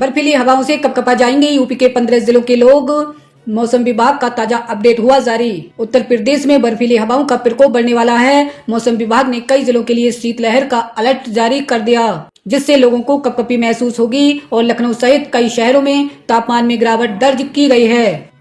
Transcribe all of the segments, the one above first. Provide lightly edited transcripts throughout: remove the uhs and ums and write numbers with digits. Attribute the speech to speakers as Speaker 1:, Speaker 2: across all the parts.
Speaker 1: बर्फीली हवाओं से कपकपा जाएंगे यूपी के 15 जिलों के लोग। मौसम विभाग का ताजा अपडेट हुआ जारी। उत्तर प्रदेश में बर्फीली हवाओं का प्रकोप बढ़ने वाला है। मौसम विभाग ने कई जिलों के लिए शीतलहर का अलर्ट जारी कर दिया, जिससे लोगों को कपकपी महसूस होगी और लखनऊ सहित कई शहरों में तापमान में गिरावट दर्ज की गई है।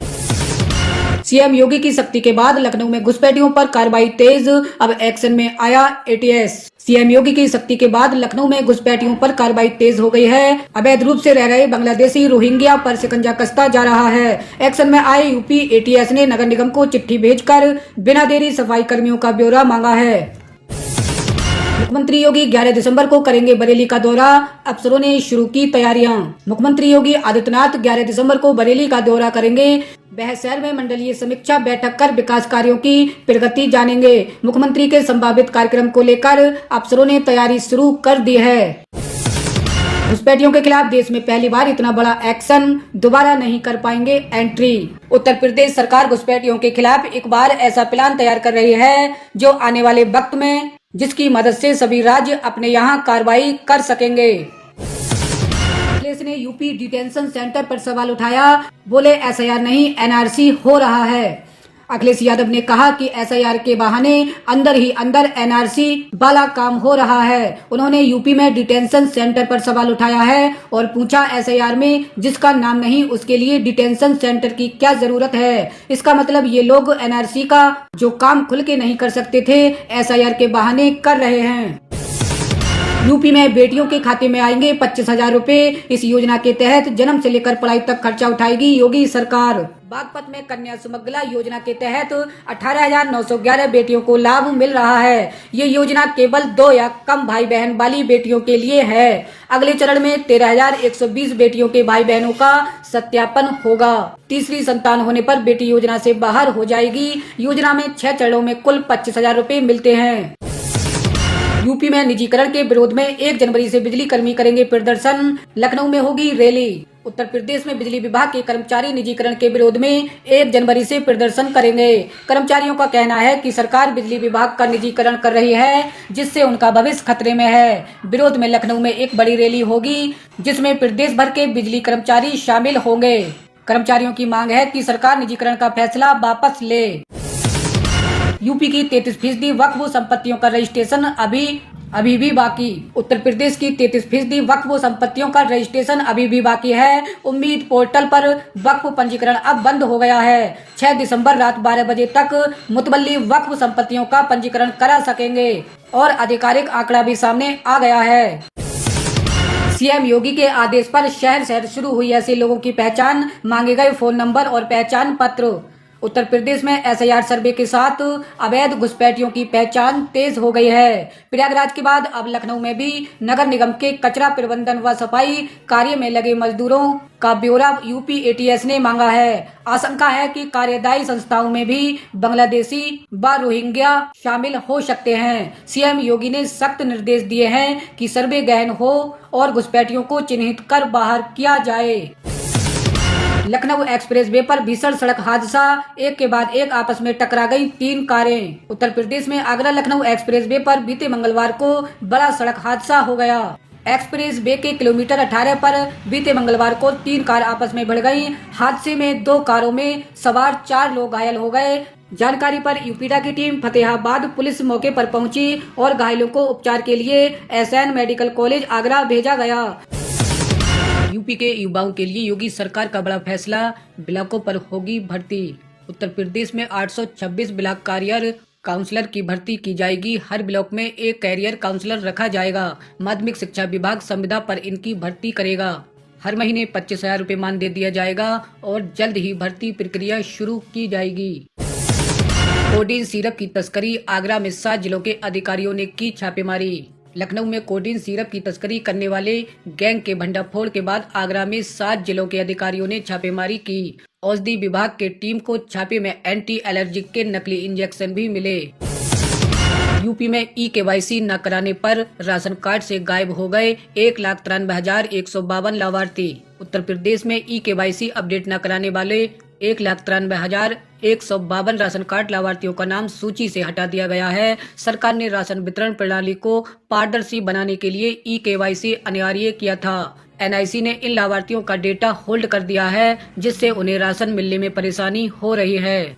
Speaker 1: सीएम योगी की सख्ती के बाद लखनऊ में घुसपैठियों पर कार्रवाई तेज, अब एक्शन में आया एटीएस। सीएम योगी की सख्ती के बाद लखनऊ में घुसपैठियों पर कार्रवाई तेज हो गई है। अवैध रूप से रह रहे बांग्लादेशी रोहिंग्या पर शिकंजा कसता जा रहा है। एक्शन में आए यूपी एटीएस ने नगर निगम को चिट्ठी भेजकर बिना देरी सफाई कर्मियों का ब्यौरा मांगा है। मुख्यमंत्री योगी 11 दिसंबर को करेंगे बरेली का दौरा, अफसरों ने शुरू की तैयारियां। मुख्यमंत्री योगी आदित्यनाथ 11 दिसंबर को बरेली का दौरा करेंगे। वह शहर में मंडलीय समीक्षा बैठक कर विकास कार्यों की प्रगति जानेंगे। मुख्यमंत्री के संभावित कार्यक्रम को लेकर अफसरों ने तैयारी शुरू कर दी है। घुसपैठियों के खिलाफ देश में पहली बार इतना बड़ा एक्शन, दोबारा नहीं कर पाएंगे एंट्री। उत्तर प्रदेश सरकार घुसपैठियों के खिलाफ एक बार ऐसा प्लान तैयार कर रही है जो आने वाले वक्त में जिसकी मदद से सभी राज्य अपने यहाँ कार्रवाई कर सकेंगे। अखिलेश ने यूपी डिटेंशन सेंटर पर सवाल उठाया, बोले एसआईआर नहीं एनआरसी हो रहा है। अखिलेश यादव ने कहा कि एसआईआर के बहाने अंदर ही अंदर एनआरसी वाला काम हो रहा है। उन्होंने यूपी में डिटेंशन सेंटर पर सवाल उठाया है और पूछा, एसआईआर में जिसका नाम नहीं उसके लिए डिटेंशन सेंटर की क्या जरूरत है। इसका मतलब ये लोग एनआरसी का जो काम खुल के नहीं कर सकते थे, एसआईआर के बहाने कर रहे हैं। यूपी में बेटियों के खाते में आएंगे 25,000 रूपए। इस योजना के तहत जन्म से लेकर पढ़ाई तक खर्चा उठाएगी योगी सरकार। बागपत में कन्या सुमंगला योजना के तहत 18,911 बेटियों को लाभ मिल रहा है। ये योजना केवल 2 या कम भाई बहन वाली बेटियों के लिए है। अगले चरण में 13,120 बेटियों के भाई बहनों का सत्यापन होगा। तीसरी संतान होने पर बेटी योजना से बाहर हो जाएगी। योजना में 6 चरणों में कुल 25,000 रूपए मिलते हैं। यूपी में निजीकरण के विरोध में 1 जनवरी से बिजली कर्मी करेंगे प्रदर्शन, लखनऊ में होगी रैली। उत्तर प्रदेश में बिजली विभाग के कर्मचारी निजीकरण के विरोध में 1 जनवरी से प्रदर्शन करेंगे। कर्मचारियों का कहना है कि सरकार बिजली विभाग का निजीकरण कर रही है, जिससे उनका भविष्य खतरे में है। विरोध में लखनऊ में एक बड़ी रैली होगी, जिसमें प्रदेश भर के बिजली कर्मचारी शामिल होंगे। कर्मचारियों की मांग है कि सरकार निजीकरण का फैसला वापस ले। यूपी की 33% वक्फ संपत्तियों का रजिस्ट्रेशन अभी भी बाकी। उत्तर प्रदेश की 33% वक्फ संपत्तियों का रजिस्ट्रेशन अभी भी बाकी है। उम्मीद पोर्टल पर वक्फ पंजीकरण अब बंद हो गया है। 6 दिसंबर रात 12 बजे तक मुतवल्ली वक्फ संपत्तियों का पंजीकरण करा सकेंगे और आधिकारिक आंकड़ा भी सामने आ गया है। सीएम योगी के आदेश पर शहर शहर शुरू हुई ऐसे लोगों की पहचान, मांगे गए फोन नंबर और पहचान पत्र। उत्तर प्रदेश में एसआईआर सर्वे के साथ अवैध घुसपैठियों की पहचान तेज हो गई है। प्रयागराज के बाद अब लखनऊ में भी नगर निगम के कचरा प्रबंधन व सफाई कार्य में लगे मजदूरों का ब्यौरा यूपी एटीएस ने मांगा है। आशंका है कि कार्यदायी संस्थाओं में भी बांग्लादेशी व रोहिंग्या शामिल हो सकते हैं। सीएम योगी ने सख्त निर्देश दिए हैं कि सर्वे गहन हो और घुसपैठियों को चिन्हित कर बाहर किया जाए। लखनऊ एक्सप्रेस वे पर भीषण सड़क हादसा, एक के बाद एक आपस में टकरा गई 3 कारें। उत्तर प्रदेश में आगरा लखनऊ एक्सप्रेस वे पर बीते मंगलवार को बड़ा सड़क हादसा हो गया। एक्सप्रेस वे के किलोमीटर 18 पर बीते मंगलवार को 3 कार आपस में भिड़ गई। हादसे में 2 कारों में सवार 4 लोग घायल हो गए। जानकारी पर यूपीडा की टीम फतेहाबाद पुलिस मौके पर पहुंची और घायलों को उपचार के लिए एसएन मेडिकल कॉलेज आगरा भेजा गया। यूपी के युवाओं के लिए योगी सरकार का बड़ा फैसला, ब्लॉकों पर होगी भर्ती। उत्तर प्रदेश में 826 ब्लॉक कैरियर काउंसलर की भर्ती की जाएगी। हर ब्लॉक में एक कैरियर काउंसलर रखा जाएगा। माध्यमिक शिक्षा विभाग संविदा पर इनकी भर्ती करेगा। हर महीने 25,000 रूपए मानदेय दिया जाएगा और जल्द ही भर्ती प्रक्रिया शुरू की जाएगी। कोडीन सिरप की तस्करी, आगरा में 7 जिलों के अधिकारियों ने की छापेमारी। लखनऊ में कोडीन सिरप की तस्करी करने वाले गैंग के भंडाफोड़ के बाद आगरा में 7 जिलों के अधिकारियों ने छापेमारी की। औषधि विभाग के टीम को छापे में एंटी एलर्जिक के नकली इंजेक्शन भी मिले। यूपी में ई-केवाईसी न कराने पर राशन कार्ड से गायब हो गए 1,93,152 लाभार्थी। उत्तर प्रदेश में ई-केवाईसी अपडेट न कराने वाले 1,93,152 राशन कार्ड लाभार्थियों का नाम सूची से हटा दिया गया है। सरकार ने राशन वितरण प्रणाली को पारदर्शी बनाने के लिए ई-केवाईसी अनिवार्य किया था। एनआईसी ने इन लाभार्थियों का डेटा होल्ड कर दिया है, जिससे उन्हें राशन मिलने में परेशानी हो रही है।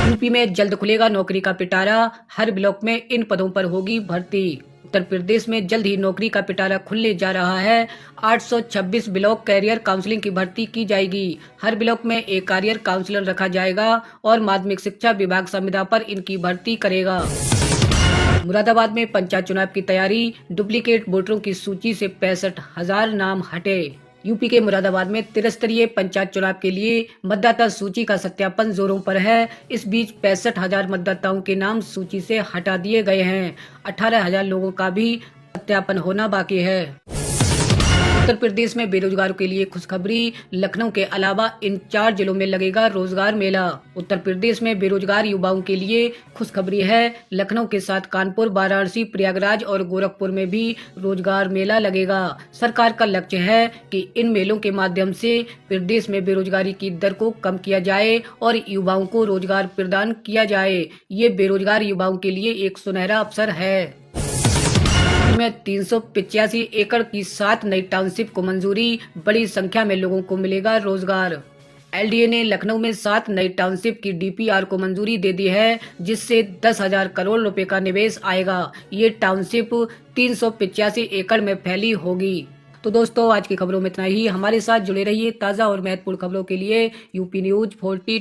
Speaker 1: यूपी में जल्द खुलेगा नौकरी का पिटारा, हर ब्लॉक में इन पदों पर होगी भर्ती। उत्तर प्रदेश में जल्द ही नौकरी का पिटारा खुलने जा रहा है। 826 ब्लॉक कैरियर काउंसलिंग की भर्ती की जाएगी। हर ब्लॉक में एक कैरियर काउंसलर रखा जाएगा और माध्यमिक शिक्षा विभाग संविदा पर इनकी भर्ती करेगा। मुरादाबाद में पंचायत चुनाव की तैयारी, डुप्लीकेट वोटरों की सूची से 65,000 नाम हटे। यूपी के मुरादाबाद में त्रिस्तरीय पंचायत चुनाव के लिए मतदाता सूची का सत्यापन जोरों पर है। इस बीच 65,000 मतदाताओं के नाम सूची से हटा दिए गए हैं। 18,000 लोगों का भी सत्यापन होना बाकी है। उत्तर प्रदेश में बेरोजगारों के लिए खुशखबरी, लखनऊ के अलावा इन 4 जिलों में लगेगा रोजगार मेला। उत्तर प्रदेश में बेरोजगार युवाओं के लिए खुशखबरी है। लखनऊ के साथ कानपुर, वाराणसी, प्रयागराज और गोरखपुर में भी रोजगार मेला लगेगा। सरकार का लक्ष्य है कि इन मेलों के माध्यम से प्रदेश में बेरोजगारी की दर को कम किया जाए और युवाओं को रोजगार प्रदान किया जाए। ये बेरोजगार युवाओं के लिए एक सुनहरा अवसर है। में 385 एकड़ की 7 नई टाउनशिप को मंजूरी, बड़ी संख्या में लोगों को मिलेगा रोजगार। एलडीए ने लखनऊ में 7 नई टाउनशिप की डीपीआर को मंजूरी दे दी है, जिससे 10,000 करोड़ रुपए का निवेश आएगा। ये टाउनशिप 385 एकड़ में फैली होगी। तो दोस्तों, आज की खबरों में इतना ही। हमारे साथ जुड़े रहिए ताज़ा और महत्वपूर्ण खबरों के लिए यूपी न्यूज 40।